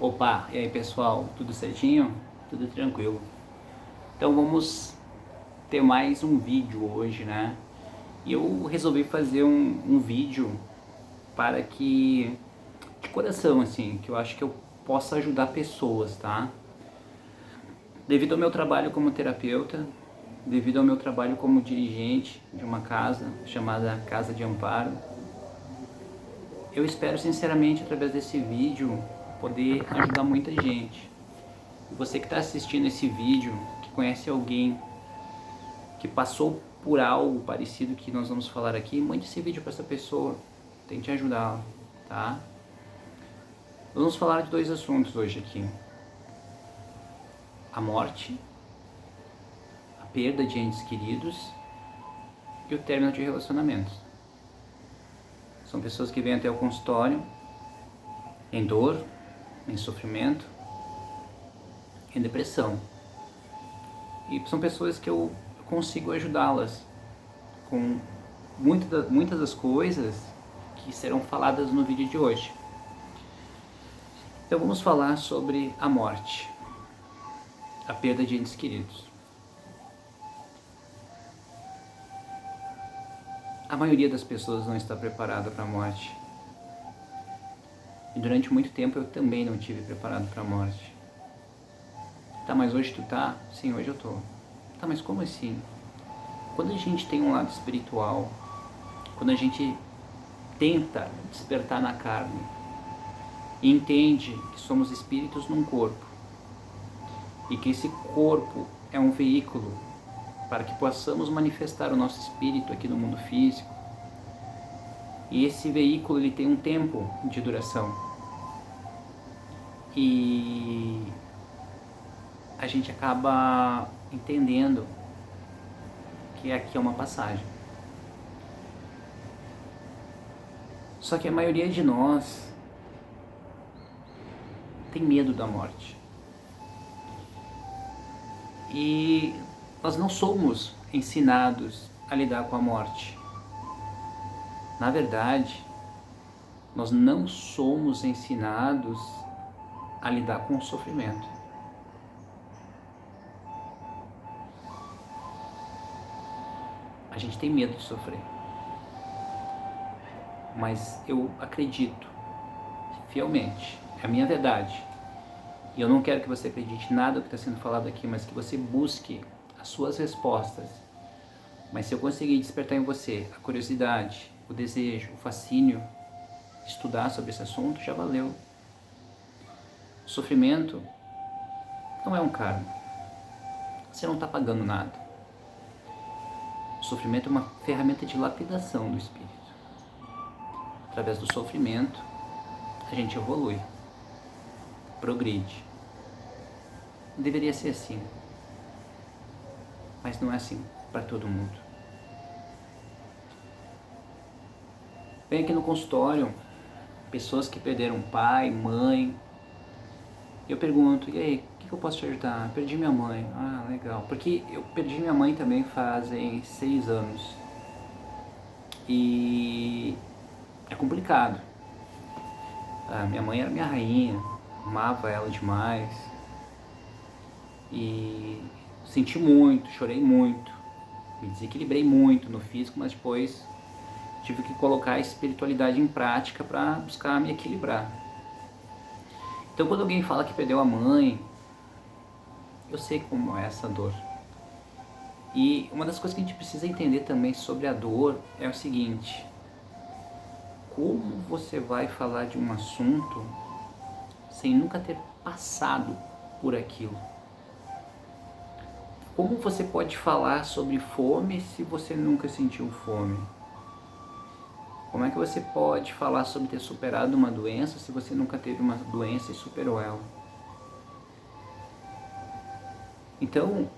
Opa, e aí pessoal, tudo certinho? Tudo tranquilo. Então vamos ter mais um vídeo hoje, né? E eu resolvi fazer um vídeo para que, de coração assim, que eu acho que eu possa ajudar pessoas, tá? Devido ao meu trabalho como terapeuta, devido ao meu trabalho como dirigente de uma casa chamada Casa de Amparo, eu espero sinceramente através desse vídeo poder ajudar muita gente. Você que está assistindo esse vídeo, que conhece alguém que passou por algo parecido que nós vamos falar aqui, mande esse vídeo para essa pessoa, tente ajudá-la, tá? Vamos falar de dois assuntos hoje aqui: a morte, a perda de entes queridos e o término de relacionamentos. São pessoas que vêm até o consultório em dor, em sofrimento, em depressão. E são pessoas que eu consigo ajudá-las com muitas das coisas que serão faladas no vídeo de hoje. Então vamos falar sobre a morte, a perda de entes queridos. A maioria das pessoas não está preparada para a morte. E durante muito tempo eu também não tive preparado para a morte. Tá, mas hoje tu tá? Sim, hoje eu tô. Tá, mas como assim? Quando a gente tem um lado espiritual, quando a gente tenta despertar na carne e entende que somos espíritos num corpo e que esse corpo é um veículo para que possamos manifestar o nosso espírito aqui no mundo físico, e esse veículo ele tem um tempo de duração, e a gente acaba entendendo que aqui é uma passagem. Só que a maioria de nós tem medo da morte. E nós não somos ensinados a lidar com a morte. Na verdade, nós não somos ensinados a lidar com o sofrimento. A gente tem medo de sofrer. Mas eu acredito fielmente, é a minha verdade. E eu não quero que você acredite nada do que está sendo falado aqui, mas que você busque as suas respostas. Mas se eu conseguir despertar em você a curiosidade, o desejo, o fascínio de estudar sobre esse assunto, já valeu. O sofrimento não é um karma. Você não está pagando nada. O sofrimento é uma ferramenta de lapidação do espírito. Através do sofrimento, a gente evolui, progride. Deveria ser assim, mas não é assim para todo mundo. Vem aqui no consultório pessoas que perderam pai, mãe. Eu pergunto: e aí, o que eu posso te ajudar? Perdi minha mãe. Ah, legal. Porque eu perdi minha mãe também fazem 6 anos. E é complicado. Minha mãe era minha rainha, amava ela demais. E senti muito, chorei muito, me desequilibrei muito no físico, mas depois tive que colocar a espiritualidade em prática para buscar me equilibrar. Então quando alguém fala que perdeu a mãe, eu sei como é essa dor. E uma das coisas que a gente precisa entender também sobre a dor é o seguinte: como você vai falar de um assunto sem nunca ter passado por aquilo? Como você pode falar sobre fome se você nunca sentiu fome? Como é que você pode falar sobre ter superado uma doença se você nunca teve uma doença e superou ela? Então,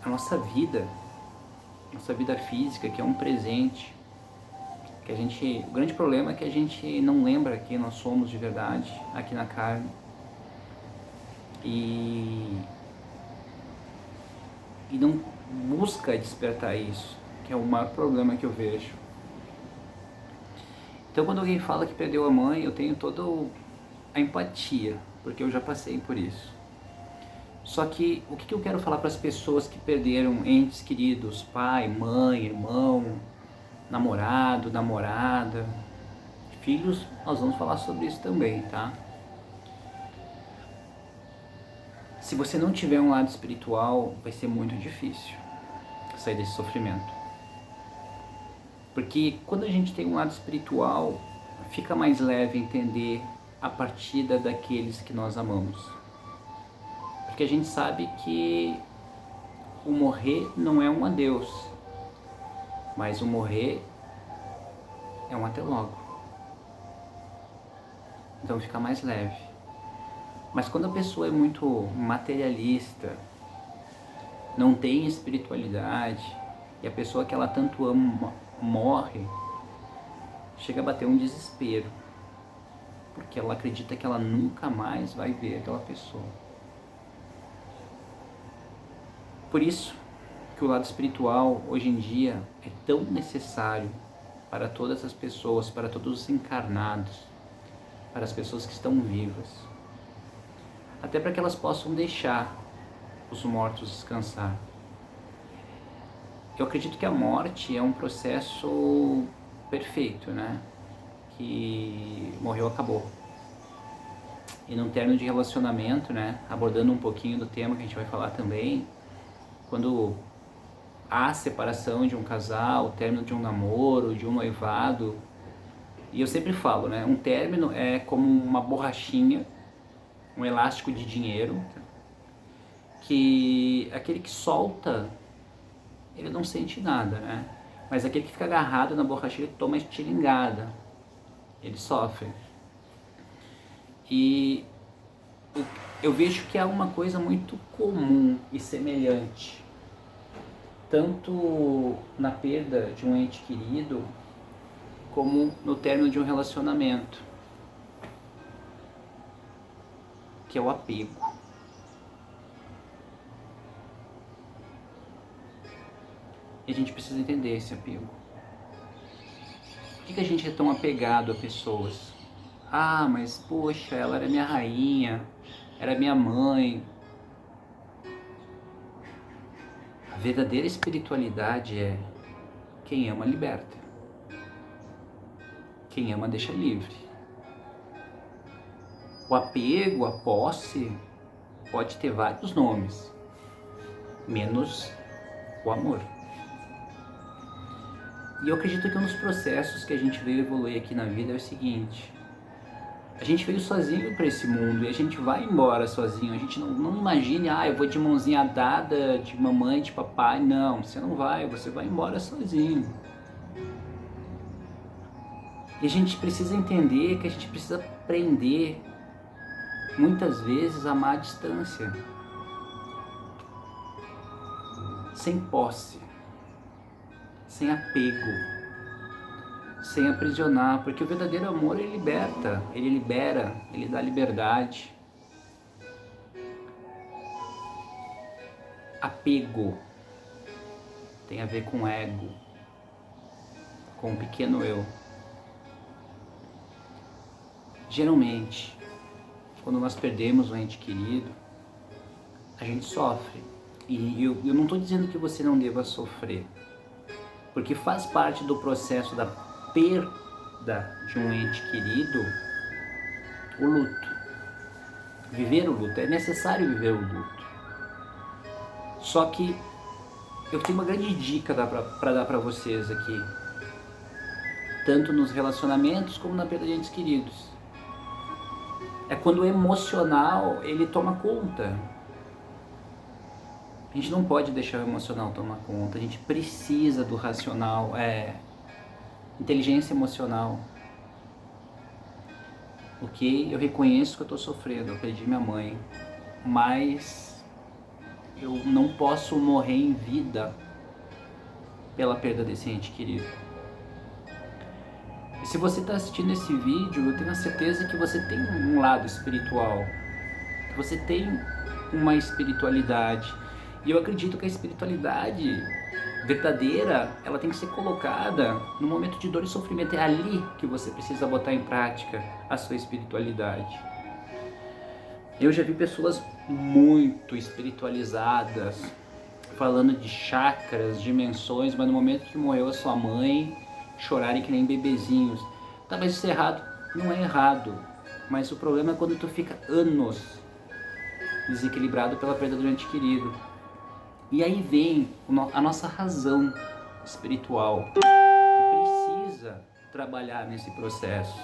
a nossa vida física, que é um presente, o grande problema é que a gente não lembra quem nós somos de verdade aqui na carne. E não busca despertar isso, que é o maior problema que eu vejo. Então quando alguém fala que perdeu a mãe, eu tenho todo a empatia, porque eu já passei por isso. Só que o que eu quero falar para as pessoas que perderam entes queridos, pai, mãe, irmão, namorado, namorada, filhos, nós vamos falar sobre isso também, tá? Se você não tiver um lado espiritual, vai ser muito difícil sair desse sofrimento. Porque quando a gente tem um lado espiritual, fica mais leve entender a partida daqueles que nós amamos. Porque a gente sabe que o morrer não é um adeus, mas o morrer é um até logo. Então fica mais leve. Mas quando a pessoa é muito materialista, não tem espiritualidade, e a pessoa que ela tanto ama morre, chega a bater um desespero, porque ela acredita que ela nunca mais vai ver aquela pessoa. Por isso que o lado espiritual hoje em dia é tão necessário para todas as pessoas, para todos os encarnados, para as pessoas que estão vivas, até para que elas possam deixar os mortos descansar. Eu acredito que a morte é um processo perfeito, né? Que morreu, acabou. E num término de relacionamento, né? Abordando um pouquinho do tema que a gente vai falar também, quando há separação de um casal, término de um namoro, de um noivado, e eu sempre falo, né? Um término é como uma borrachinha, um elástico de dinheiro, que aquele que solta, ele não sente nada, né? Mas aquele que fica agarrado na borrachinha, ele toma estilingada, ele sofre. E eu vejo que há uma coisa muito comum e semelhante, tanto na perda de um ente querido, como no término de um relacionamento, que é o apego. E a gente precisa entender esse apego. Por que a gente é tão apegado a pessoas? Ah, mas poxa, ela era minha rainha, era minha mãe. A verdadeira espiritualidade é: quem ama liberta, quem ama deixa livre. O apego, a posse, pode ter vários nomes, menos o amor. E eu acredito que um dos processos que a gente veio evoluir aqui na vida é o seguinte: a gente veio sozinho para esse mundo e a gente vai embora sozinho. A gente não imagine, eu vou de mãozinha dada de mamãe, de papai. Não, você não vai, você vai embora sozinho. E a gente precisa entender que a gente precisa aprender, muitas vezes, a amar à distância, sem posse, sem apego, sem aprisionar, porque o verdadeiro amor, ele liberta, ele libera, ele dá liberdade. Apego tem a ver com ego, com o pequeno eu. Geralmente, quando nós perdemos um ente querido, a gente sofre. E eu não estou dizendo que você não deva sofrer, porque faz parte do processo da perda de um ente querido o luto. Viver o luto, é necessário viver o luto. Só que eu tenho uma grande dica para dar para vocês aqui, tanto nos relacionamentos como na perda de entes queridos. É quando o emocional, ele toma conta. A gente não pode deixar o emocional tomar conta, a gente precisa do racional, inteligência emocional. Ok, eu reconheço que eu estou sofrendo, eu perdi minha mãe, mas eu não posso morrer em vida pela perda desse ente querido. E se você está assistindo esse vídeo, eu tenho a certeza que você tem um lado espiritual, que você tem uma espiritualidade. E eu acredito que a espiritualidade verdadeira, ela tem que ser colocada no momento de dor e sofrimento. É ali que você precisa botar em prática a sua espiritualidade. Eu já vi pessoas muito espiritualizadas falando de chakras, dimensões, mas no momento que morreu a sua mãe, chorarem que nem bebezinhos. Tá, mas isso é errado? Não é errado, mas o problema é quando tu fica anos desequilibrado pela perda do ente querido. E aí vem a nossa razão espiritual, que precisa trabalhar nesse processo.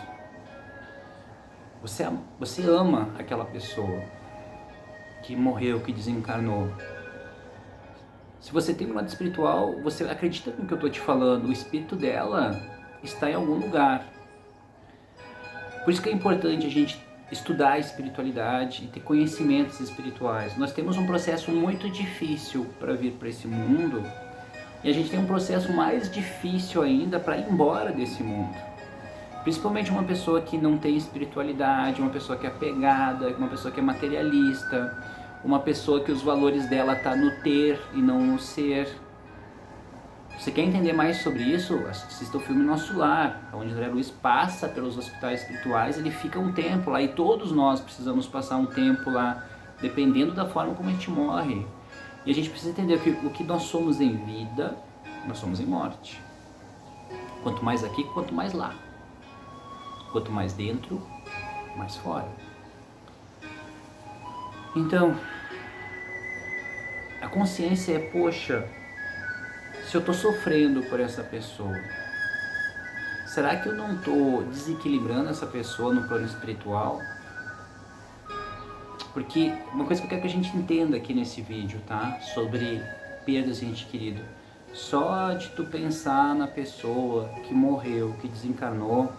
Você ama aquela pessoa que morreu, que desencarnou. Se você tem um lado espiritual, você acredita no que eu estou te falando, o espírito dela está em algum lugar. Por isso que é importante a gente estudar a espiritualidade e ter conhecimentos espirituais. Nós temos um processo muito difícil para vir para esse mundo e a gente tem um processo mais difícil ainda para ir embora desse mundo. Principalmente uma pessoa que não tem espiritualidade, uma pessoa que é apegada, uma pessoa que é materialista, uma pessoa que os valores dela tá no ter e não no ser. Você quer entender mais sobre isso? Assista o filme Nosso Lar, onde André Luiz passa pelos hospitais espirituais, ele fica um tempo lá e todos nós precisamos passar um tempo lá, dependendo da forma como a gente morre. E a gente precisa entender que o que nós somos em vida, nós somos em morte. Quanto mais aqui, quanto mais lá. Quanto mais dentro, mais fora. Então, a consciência é, poxa, se eu estou sofrendo por essa pessoa, será que eu não estou desequilibrando essa pessoa no plano espiritual? Porque uma coisa que eu quero que a gente entenda aqui nesse vídeo, tá? Sobre perdas de ente querido. Só de tu pensar na pessoa que morreu, que desencarnou,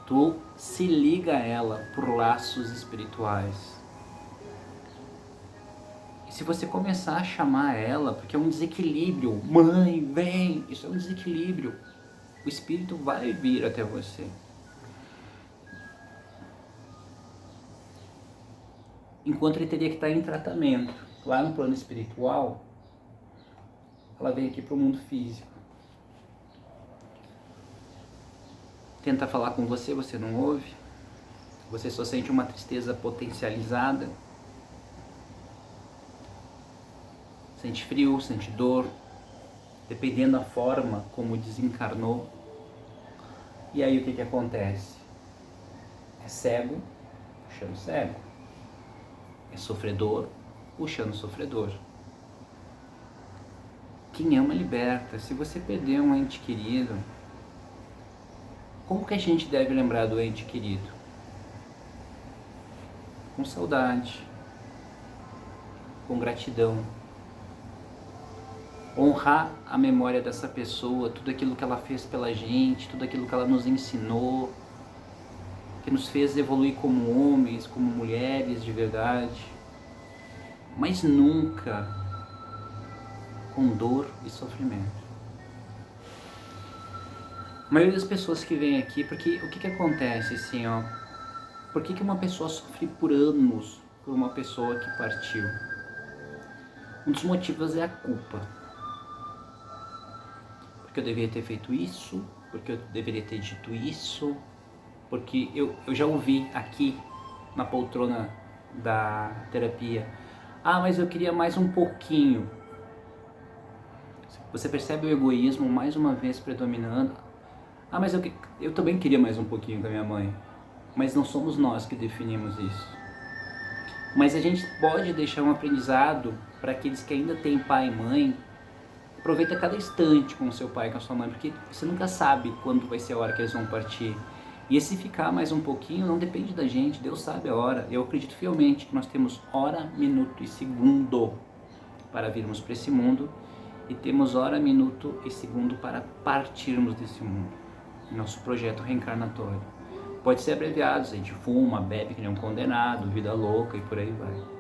tu se liga a ela por laços espirituais. E se você começar a chamar ela, porque é um desequilíbrio, mãe, vem, isso é um desequilíbrio, o espírito vai vir até você. Enquanto ele teria que estar em tratamento. Lá no plano espiritual, ela vem aqui para o mundo físico. Tenta falar com você, você não ouve. Você só sente uma tristeza potencializada. Sente frio, sente dor, dependendo da forma como desencarnou. E aí o que acontece? É cego, puxando cego. É sofredor, puxando sofredor. Quem ama liberta. Se você perder um ente querido, como que a gente deve lembrar do ente querido? Com saudade, com gratidão. Honrar a memória dessa pessoa, tudo aquilo que ela fez pela gente, tudo aquilo que ela nos ensinou, que nos fez evoluir como homens, como mulheres de verdade, mas nunca com dor e sofrimento. A maioria das pessoas que vem aqui, porque o que acontece assim, ó? Por que uma pessoa sofre por anos por uma pessoa que partiu? Um dos motivos é a culpa. Porque eu deveria ter feito isso, porque eu deveria ter dito isso, porque eu já ouvi aqui na poltrona da terapia, ah, mas eu queria mais um pouquinho. Você percebe o egoísmo mais uma vez predominando. Ah, mas eu também queria mais um pouquinho com a minha mãe. Mas não somos nós que definimos isso. Mas a gente pode deixar um aprendizado para aqueles que ainda têm pai e mãe. Aproveita cada instante com o seu pai e com a sua mãe, porque você nunca sabe quando vai ser a hora que eles vão partir. E esse ficar mais um pouquinho não depende da gente, Deus sabe a hora. Eu acredito fielmente que nós temos hora, minuto e segundo para virmos para esse mundo e temos hora, minuto e segundo para partirmos desse mundo. Nosso projeto reencarnatório. Pode ser abreviado, a gente fuma, bebe que nem um condenado, vida louca e por aí vai.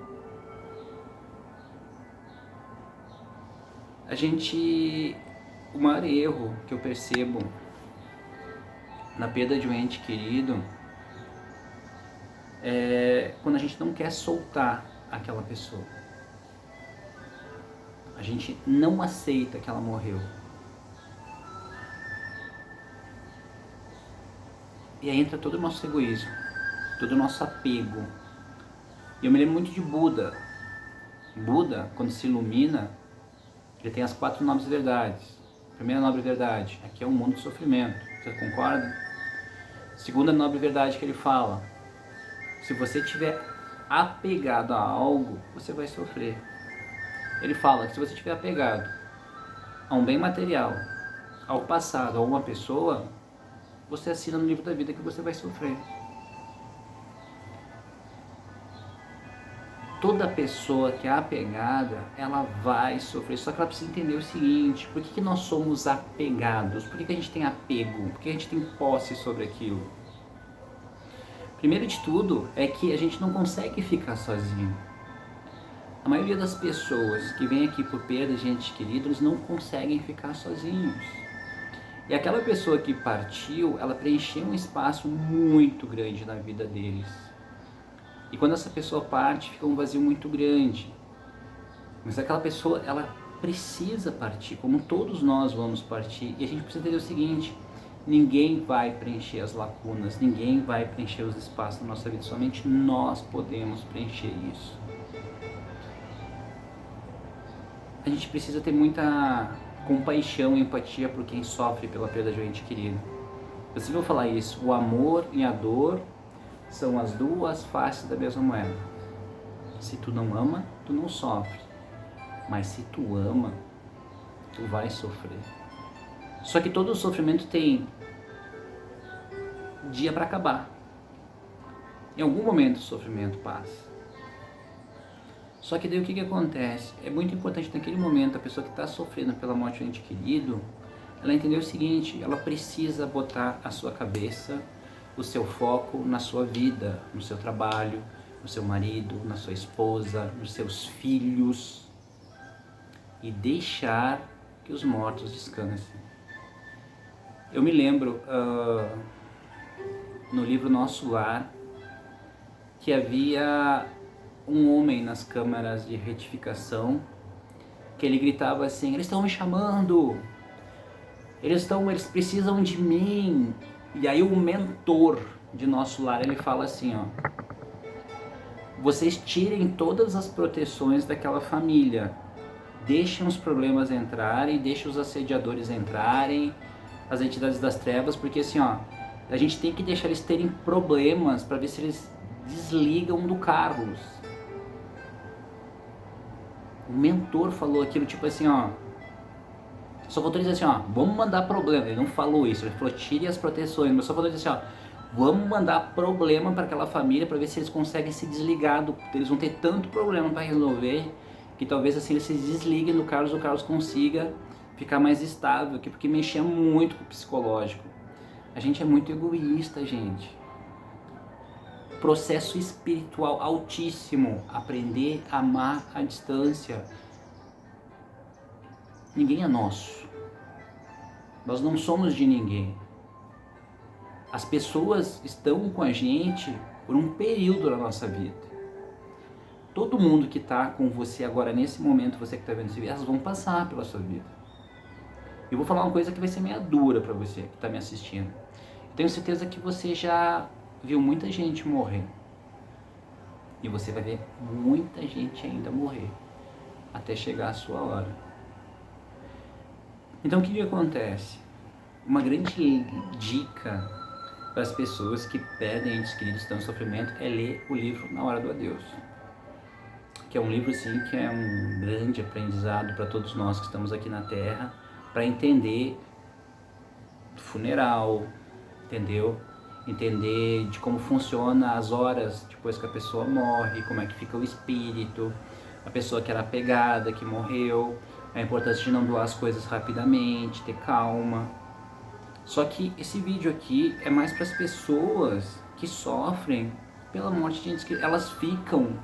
O maior erro que eu percebo na perda de um ente querido é quando a gente não quer soltar aquela pessoa. A gente não aceita que ela morreu. E aí entra todo o nosso egoísmo, todo o nosso apego. E eu me lembro muito de Buda. Buda, quando se ilumina, ele tem as 4 nobres verdades. Primeira nobre verdade, aqui é um mundo de sofrimento. Você concorda? Segunda nobre verdade que ele fala, se você estiver apegado a algo, você vai sofrer. Ele fala que se você estiver apegado a um bem material, ao passado, a uma pessoa, você assina no livro da vida que você vai sofrer. Toda pessoa que é apegada, ela vai sofrer. Só que ela precisa entender o seguinte, por que nós somos apegados? Por que a gente tem apego? Por que a gente tem posse sobre aquilo? Primeiro de tudo é que a gente não consegue ficar sozinho. A maioria das pessoas que vem aqui por perda de entes queridos, eles não conseguem ficar sozinhos. E aquela pessoa que partiu, ela preencheu um espaço muito grande na vida deles. E quando essa pessoa parte, fica um vazio muito grande. Mas aquela pessoa, ela precisa partir, como todos nós vamos partir. E a gente precisa entender o seguinte, ninguém vai preencher as lacunas, ninguém vai preencher os espaços na nossa vida, somente nós podemos preencher isso. A gente precisa ter muita compaixão e empatia por quem sofre pela perda de um ente querido. Eu sempre vou falar isso, o amor e a dor são as duas faces da mesma moeda. Se tu não ama, tu não sofre. Mas se tu ama, tu vai sofrer. Só que todo sofrimento tem dia para acabar. Em algum momento o sofrimento passa. Só que daí o que acontece? É muito importante naquele momento a pessoa que está sofrendo pela morte de um ente querido, ela entender o seguinte, ela precisa botar a sua cabeça, o seu foco na sua vida, no seu trabalho, no seu marido, na sua esposa, nos seus filhos e deixar que os mortos descansem. Eu me lembro no livro Nosso Lar que havia um homem nas câmaras de retificação que ele gritava assim, eles estão me chamando, eles precisam de mim. E aí o mentor de Nosso Lar, ele fala assim, ó, vocês tirem todas as proteções daquela família, deixem os problemas entrarem, deixem os assediadores entrarem, as entidades das trevas, porque assim, ó, a gente tem que deixar eles terem problemas para ver se eles desligam do Carlos. O mentor falou aquilo, tipo assim, ó, só faltou dizer assim, ó, vamos mandar problema. Ele não falou isso, ele falou tire as proteções, mas só faltou dizer assim, ó, vamos mandar problema para aquela família para ver se eles conseguem se desligar do, eles vão ter tanto problema para resolver que talvez assim eles se desliguem do Carlos, o Carlos consiga ficar mais estável, porque mexia muito com o psicológico. A gente é muito egoísta, gente. Processo espiritual altíssimo, aprender a amar à distância. Ninguém é nosso. Nós não somos de ninguém. As pessoas estão com a gente por um período da nossa vida. Todo mundo que está com você agora, nesse momento, você que está vendo esse vídeo, elas vão passar pela sua vida. Eu vou falar uma coisa que vai ser meio dura para você que está me assistindo. Eu tenho certeza que você já viu muita gente morrer. E você vai ver muita gente ainda morrer. Até chegar a sua hora. Então o que acontece? Uma grande dica para as pessoas que perdem entes queridos, estão em sofrimento, é ler o livro Na Hora do Adeus. Que é um livro assim, que é um grande aprendizado para todos nós que estamos aqui na Terra, para entender funeral, entendeu? Entender de como funciona as horas depois que a pessoa morre, como é que fica o espírito, a pessoa que era apegada, que morreu, a importância de não doar as coisas rapidamente, ter calma. Só que esse vídeo aqui é mais para as pessoas que sofrem pela morte de entes queridos. Elas ficam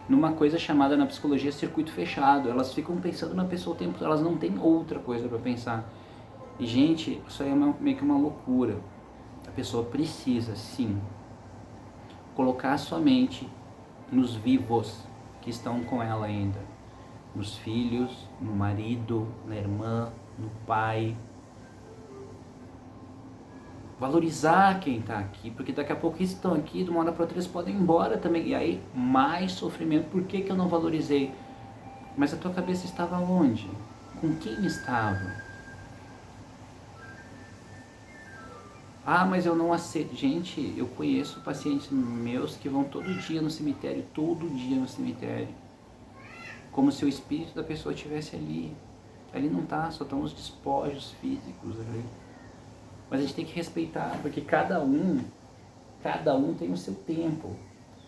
numa coisa chamada na psicologia circuito fechado, elas ficam pensando na pessoa o tempo todo, elas não têm outra coisa para pensar. E gente, isso aí é meio que uma loucura. A pessoa precisa, sim, colocar a sua mente nos vivos que estão com ela ainda. Nos filhos, no marido, na irmã, no pai. Valorizar quem está aqui, porque daqui a pouco eles estão aqui, de uma hora para outra eles podem ir embora também. E aí, mais sofrimento. Por que eu não valorizei? Mas a tua cabeça estava onde? Com quem estava? Ah, mas eu não aceito. Gente, eu conheço pacientes meus que vão todo dia no cemitério, como se o espírito da pessoa estivesse ali. Ali não está, só estão os despojos físicos ali. Mas a gente tem que respeitar, porque cada um tem o seu tempo,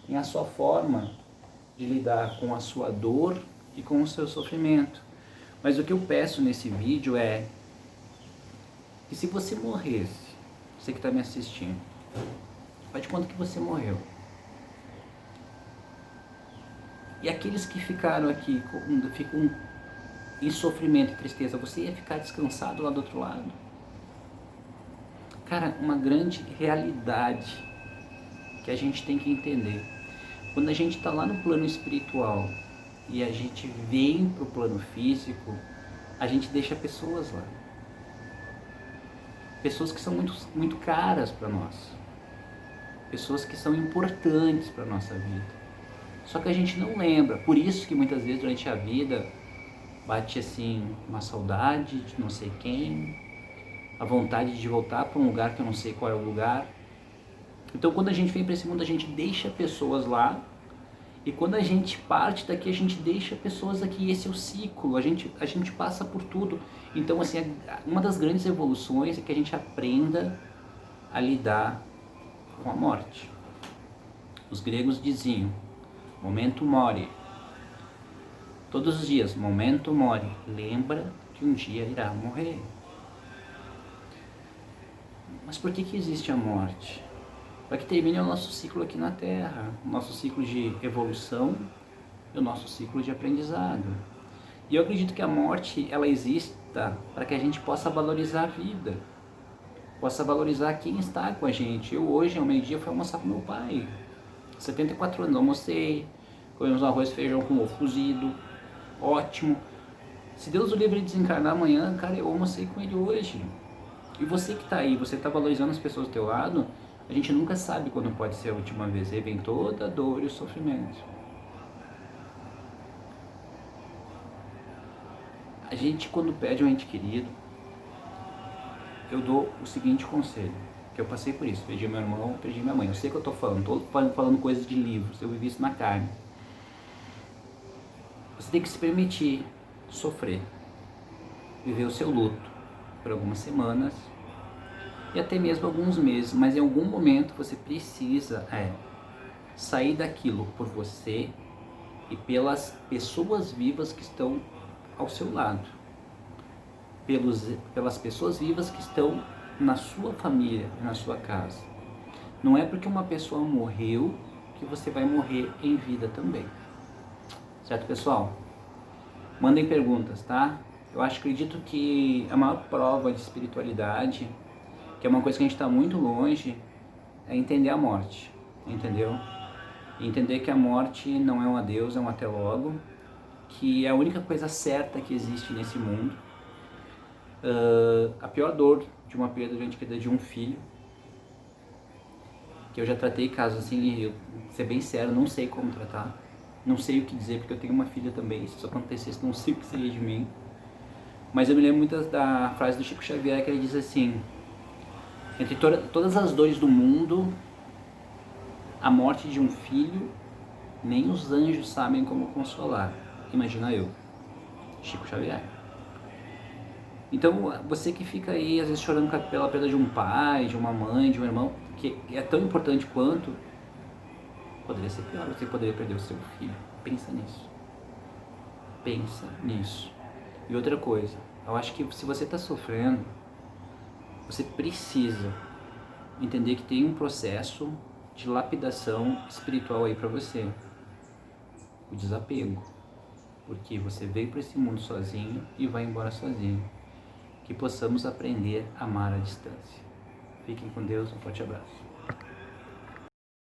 tem a sua forma de lidar com a sua dor e com o seu sofrimento. Mas o que eu peço nesse vídeo é que se você morresse, você que está me assistindo, faz de conta que você morreu. E aqueles que ficaram aqui, ficam em sofrimento e tristeza, você ia ficar descansado lá do outro lado? Cara, uma grande realidade que a gente tem que entender. Quando a gente está lá no plano espiritual e a gente vem para o plano físico, a gente deixa pessoas lá. Pessoas que são muito caras para nós. Pessoas que são importantes para a nossa vida. Só que a gente não lembra. Por isso que muitas vezes durante a vida bate assim uma saudade de não sei quem, a vontade de voltar para um lugar que eu não sei qual é o lugar. Então quando a gente vem para esse mundo a gente deixa pessoas lá, e quando a gente parte daqui a gente deixa pessoas aqui. Esse é o ciclo, a gente passa por tudo. Então assim, uma das grandes evoluções é que a gente aprenda a lidar com a morte. Os gregos diziam momento mori, todos os dias, momento mori, lembra que um dia irá morrer. Mas por que existe a morte? Para que termine o nosso ciclo aqui na Terra, o nosso ciclo de evolução e o nosso ciclo de aprendizado. E eu acredito que a morte, ela exista para que a gente possa valorizar a vida, possa valorizar quem está com a gente. Eu hoje, ao meio-dia, fui almoçar com meu pai, 74 anos, almocei, comemos um arroz e feijão com ovo cozido, ótimo. Se Deus o livre de desencarnar amanhã, cara, eu almocei com ele hoje. E você que está aí, você está valorizando as pessoas do teu lado, a gente nunca sabe quando pode ser a última vez. Aí vem toda a dor e o sofrimento. A gente, quando perde um ente querido, eu dou o seguinte conselho, que eu passei por isso, perdi meu irmão, perdi minha mãe. Eu sei que eu estou falando coisas de livros, eu vivi isso na carne. Você tem que se permitir sofrer, viver o seu luto por algumas semanas e até mesmo alguns meses, mas em algum momento você precisa sair daquilo por você e pelas pessoas vivas que estão ao seu lado, pelas pessoas vivas que estão na sua família, na sua casa. Não é porque uma pessoa morreu que você vai morrer em vida também. Certo, pessoal? Mandem perguntas, tá? Eu acredito que a maior prova de espiritualidade, que é uma coisa que a gente está muito longe, é entender a morte, entendeu? E entender que a morte não é um adeus, é um até logo, que é a única coisa certa que existe nesse mundo. A pior dor de uma perda de ente querida de um filho, que eu já tratei casos assim, e eu, ser bem sério, não sei como tratar, não sei o que dizer, porque eu tenho uma filha também, se isso acontecesse, não sei o que seria de mim. Mas eu me lembro muito da frase do Chico Xavier, que ele diz assim: entre todas as dores do mundo, a morte de um filho, nem os anjos sabem como consolar. Imagina eu, Chico Xavier. Então, você que fica aí, às vezes, chorando pela perda de um pai, de uma mãe, de um irmão, que é tão importante quanto, poderia ser pior, você poderia perder o seu filho. Pensa nisso. Pensa nisso. E outra coisa, eu acho que se você está sofrendo, você precisa entender que tem um processo de lapidação espiritual aí para você. O desapego. Porque você veio para esse mundo sozinho e vai embora sozinho. Que possamos aprender a amar à distância. Fiquem com Deus, um forte abraço.